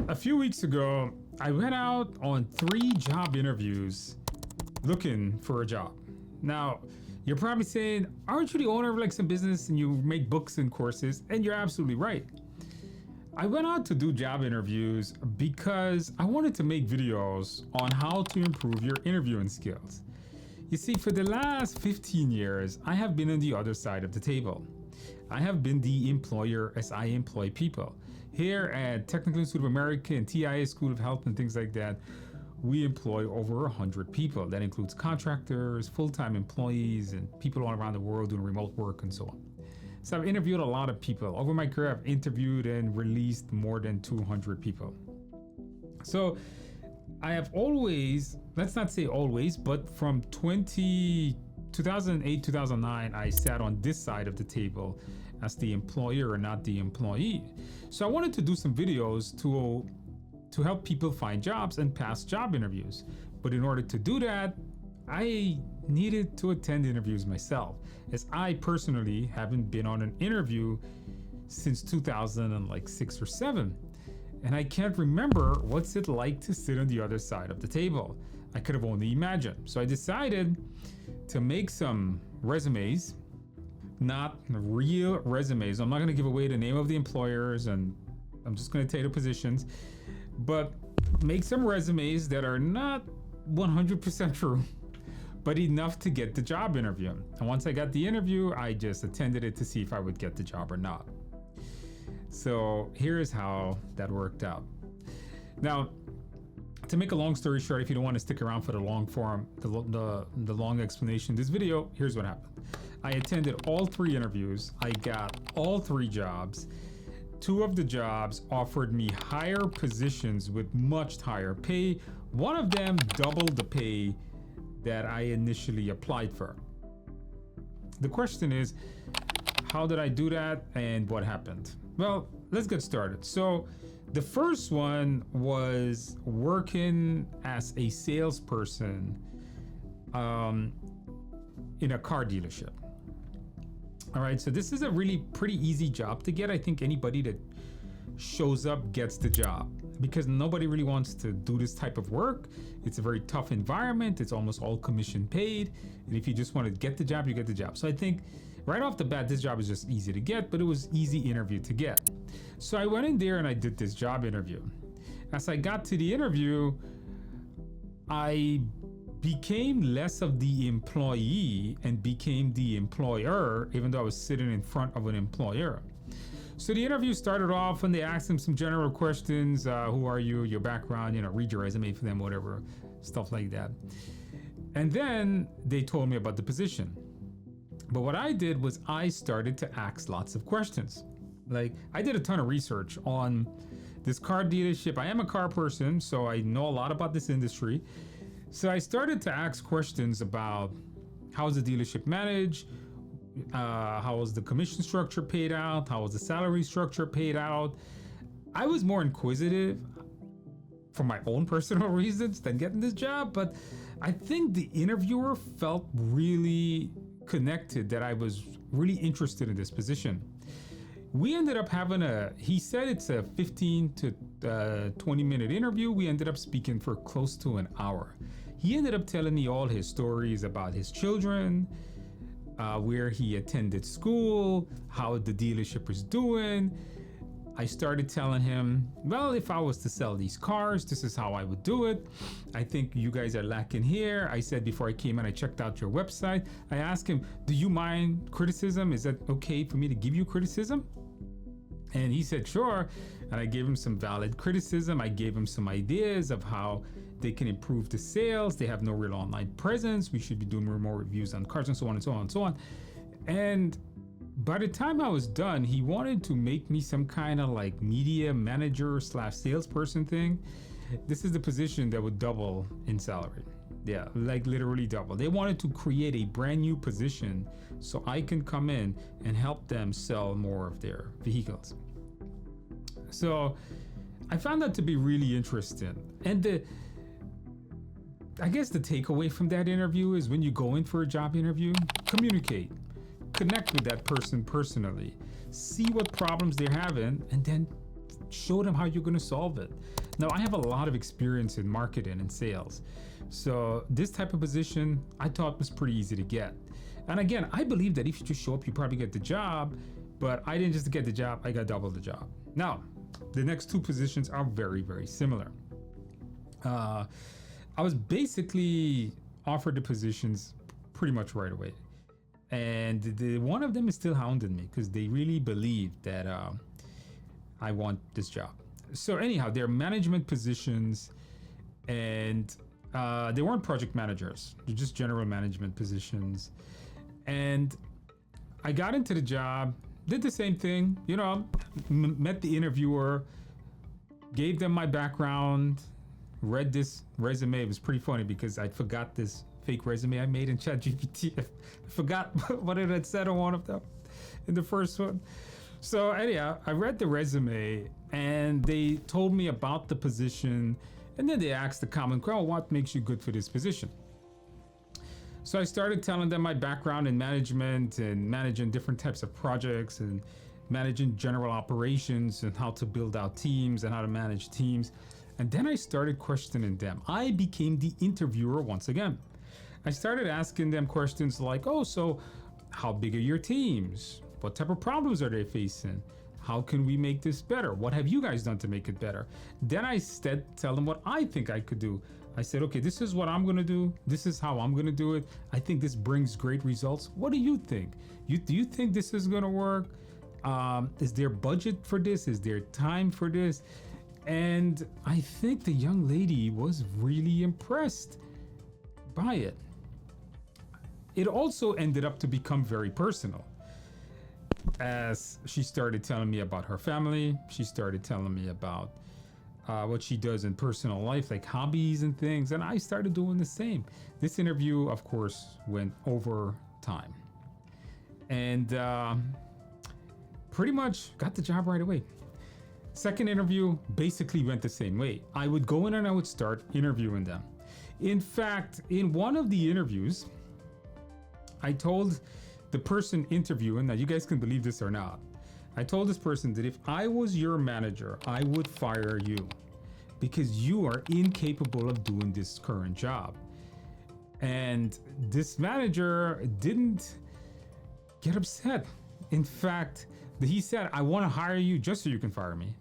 A few weeks ago, I went out on 3 job interviews looking for a job. Now, you're probably saying, aren't you the owner of like some business and you make books and courses? And you're absolutely right. I went out to do job interviews because I wanted to make videos on how to improve your interviewing skills. You see, for the last 15 years, I have been on the other side of the table. I have been the employer as I employ people. Here at Technical Institute of America and TIA School of Health and things like that, we employ over 100 people. That includes contractors, full-time employees, and people all around the world doing remote work and so on. So I've interviewed a lot of people. Over my career, I've interviewed and released more than 200 people. So I have always, let's not say always, but from 2008, 2009, I sat on this side of the table as the employer and not the employee. So I wanted to do some videos to help people find jobs and pass job interviews. But in order to do that, I needed to attend interviews myself, as I personally haven't been on an interview since 2006 or 7. And I can't remember what's it like to sit on the other side of the table. I could have only imagined. So I decided to make some resumes, not real resumes. I'm not going to give away the name of the employers, and I'm just going to tell you the positions, but make some resumes that are not 100% true, but enough to get the job interview. And once I got the interview, I just attended it to see if I would get the job or not. So here's how that worked out. Now, to make a long story short, if you don't want to stick around for the long form, the long explanation of this video, here's what happened. I attended all 3 interviews. I got all 3 jobs. 2 of the jobs offered me higher positions with much higher pay. One of them doubled the pay that I initially applied for. The question is, how did I do that and what happened? Well, let's get started. So the first one was working as a salesperson in a car dealership. All right, so this is a really pretty easy job to get. I think anybody that shows up gets the job because nobody really wants to do this type of work. It's a very tough environment. It's almost all commission paid. And if you just want to get the job, you get the job. So I think right off the bat, this job is just easy to get, but it was easy interview to get. So I went in there and I did this job interview. As I got to the interview, I became less of the employee and became the employer, even though I was sitting in front of an employer. So the interview started off and they asked him some general questions. Who are you, your background, read your resume for them, whatever, stuff like that. And then they told me about the position. But what I did was I started to ask lots of questions. Like, I did a ton of research on this car dealership. I am a car person, so I know a lot about this industry. So I started to ask questions about how is the dealership managed, how was the commission structure paid out, how was the salary structure paid out. I was more inquisitive for my own personal reasons than getting this job, but I think the interviewer felt really connected that I was really interested in this position. We ended up having he said it's a 15 to 20 minute interview. We ended up speaking for close to an hour. He ended up telling me all his stories about his children, where he attended school, how the dealership is doing. I started telling him, well, if I was to sell these cars, this is how I would do it. I think you guys are lacking here. I said before I came in, I checked out your website. I asked him, do you mind criticism? Is that okay for me to give you criticism? And he said, sure. And I gave him some valid criticism. I gave him some ideas of how they can improve the sales. They have no real online presence. We should be doing more reviews on cars and so on and so on and so on. And by the time I was done, he wanted to make me some kind of like media manager / salesperson thing. This is the position that would double in salary. Yeah, like literally double. They wanted to create a brand new position so I can come in and help them sell more of their vehicles. So I found that to be really interesting. And I guess the takeaway from that interview is when you go in for a job interview, communicate. Connect with that person personally, see what problems they're having, and then show them how you're going to solve it. Now, I have a lot of experience in marketing and sales. So this type of position I thought was pretty easy to get. And again, I believe that if you just show up, you probably get the job, but I didn't just get the job, I got double the job. Now, the next two positions are very, very similar. I was basically offered the positions pretty much right away. And one of them is still hounding me because they really believe that I want this job. So anyhow, they're management positions, and they weren't project managers. They're just general management positions. And I got into the job, did the same thing, met the interviewer, gave them my background, read this resume. It was pretty funny because I forgot this fake resume I made in ChatGPT. I forgot what it had said on one of them in the first one. So anyhow, I read the resume and they told me about the position, and then they asked the common question, what makes you good for this position? So I started telling them my background in management and managing different types of projects and managing general operations and how to build out teams and how to manage teams. And then I started questioning them. I became the interviewer once again. I started asking them questions like, so how big are your teams? What type of problems are they facing? How can we make this better? What have you guys done to make it better? Then I tell them what I think I could do. I said, okay, this is what I'm going to do. This is how I'm going to do it. I think this brings great results. What do you think? Do you think this is going to work? Is there budget for this? Is there time for this? And I think the young lady was really impressed by it. It also ended up to become very personal. As she started telling me about her family, she started telling me about what she does in personal life, like hobbies and things, and I started doing the same. This interview, of course, went over time, and pretty much got the job right away. Second interview basically went the same way. I would go in and I would start interviewing them. In fact, in one of the interviews, I told the person interviewing, now you guys can believe this or not, I told this person that if I was your manager, I would fire you because you are incapable of doing this current job. And this manager didn't get upset. In fact, he said, I want to hire you just so you can fire me.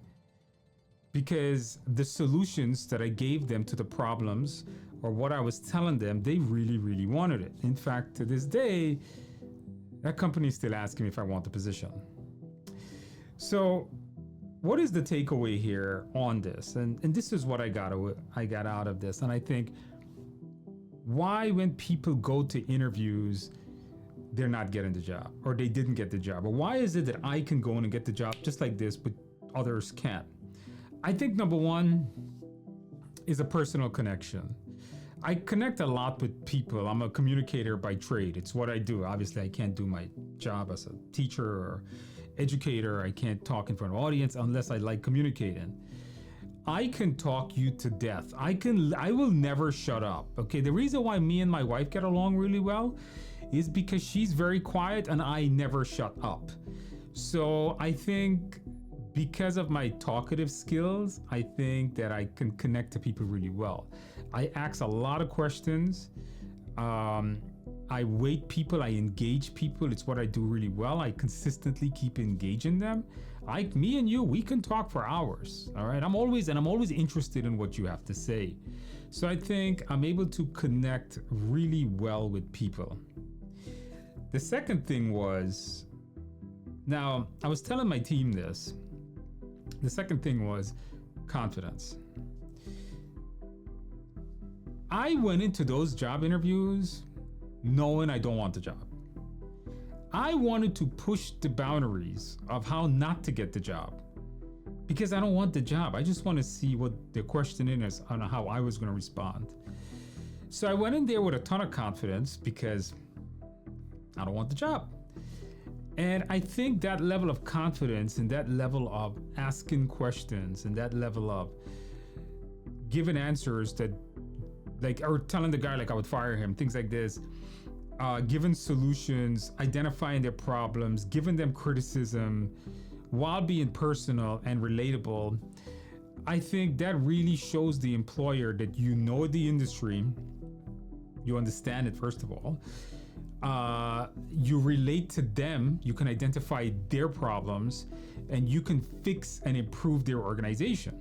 Because the solutions that I gave them to the problems or what I was telling them, they really, really wanted it. In fact, to this day, that company is still asking me if I want the position. So what is the takeaway here on this? And this is what I got out of this. And I think why when people go to interviews, they're not getting the job or they didn't get the job? Or why is it that I can go in and get the job just like this, but others can't? I think number one is a personal connection. I connect a lot with people. I'm a communicator by trade. It's what I do. Obviously, I can't do my job as a teacher or educator. I can't talk in front of an audience unless I like communicating. I can talk you to death. I will never shut up. Okay. The reason why me and my wife get along really well is because she's very quiet and I never shut up. So I think because of my talkative skills, I think that I can connect to people really well. I ask a lot of questions. I weight people, I engage people. It's what I do really well. I consistently keep engaging them. Me and you, we can talk for hours. All right. I'm always interested in what you have to say. So I think I'm able to connect really well with people. The second thing was, now I was telling my team this. The second thing was confidence. I went into those job interviews knowing I don't want the job. I wanted to push the boundaries of how not to get the job because I don't want the job. I just want to see what the question is on how I was going to respond. So I went in there with a ton of confidence because I don't want the job. And I think that level of confidence and that level of asking questions and that level of giving answers that or telling the guy like I would fire him, things like this, giving solutions, identifying their problems, giving them criticism while being personal and relatable, I think that really shows the employer that you know the industry, you understand it first of all, you relate to them, you can identify their problems, and you can fix and improve their organization.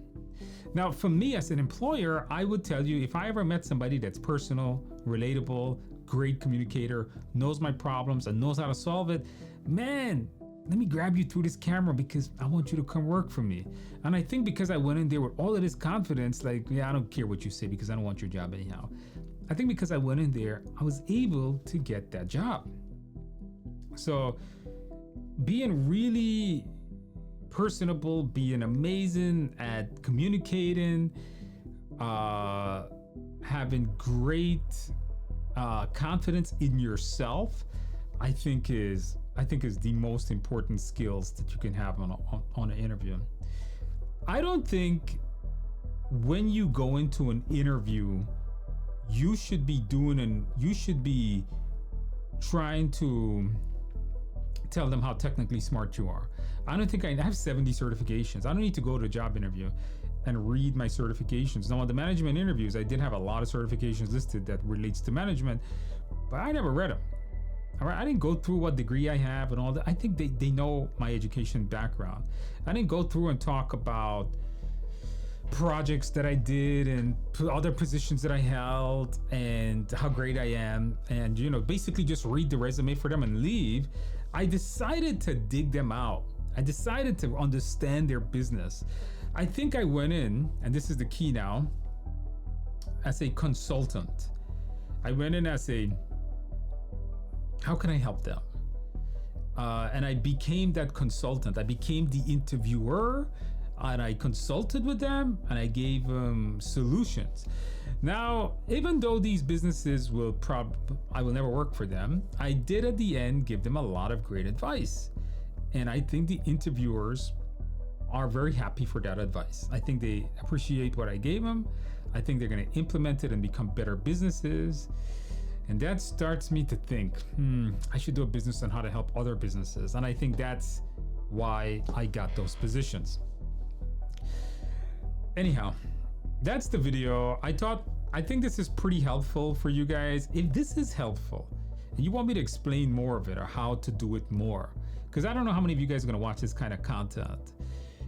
Now, for me as an employer, I would tell you, if I ever met somebody that's personal, relatable, great communicator, knows my problems and knows how to solve it, man, let me grab you through this camera because I want you to come work for me. And I think because I went in there with all of this confidence, like, yeah, I don't care what you say because I don't want your job anyhow. I think because I went in there, I was able to get that job. So being really personable, being amazing at communicating, having great confidence in yourself, I think is the most important skills that you can have on an interview. I don't think when you go into an interview, you should be trying to tell them how technically smart you are. I don't think I have 70 certifications. I don't need to go to a job interview and read my certifications. Now, on the management interviews, I did have a lot of certifications listed that relates to management, but I never read them. All right, I didn't go through what degree I have and all that. I think they know my education background. I didn't go through and talk about projects that I did and other positions that I held and how great I am, and basically just read the resume for them and leave. I decided to dig them out. I decided to understand their business. I think I went in, and this is the key now, as a consultant. I went in as how can I help them? And I became that consultant. I became the interviewer, and I consulted with them, and I gave them solutions. Now, even though these businesses I will never work for them, I did at the end give them a lot of great advice. And I think the interviewers are very happy for that advice. I think they appreciate what I gave them. I think they're going to implement it and become better businesses. And that starts me to think, I should do a business on how to help other businesses. And I think that's why I got those positions. Anyhow, that's the video. I think this is pretty helpful for you guys. If this is helpful and you want me to explain more of it or how to do it more, because I don't know how many of you guys are going to watch this kind of content.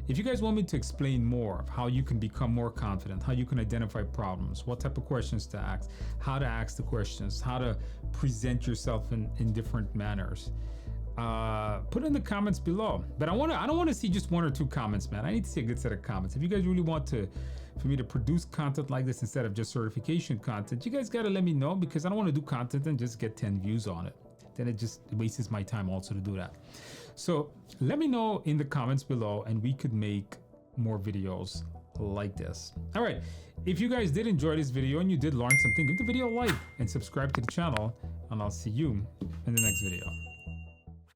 If you guys want me to explain more of how you can become more confident, how you can identify problems, what type of questions to ask, how to ask the questions, how to present yourself in different manners, put it in the comments below. But I don't want to see just one or two comments, man. I need to see a good set of comments. If you guys really want for me to produce content like this instead of just certification content, you guys got to let me know, because I don't want to do content and just get 10 views on it. Then it just wastes my time also to do that. So let me know in the comments below, and we could make more videos like this. All right, if you guys did enjoy this video and you did learn something, give the video a like and subscribe to the channel, and I'll see you in the next video.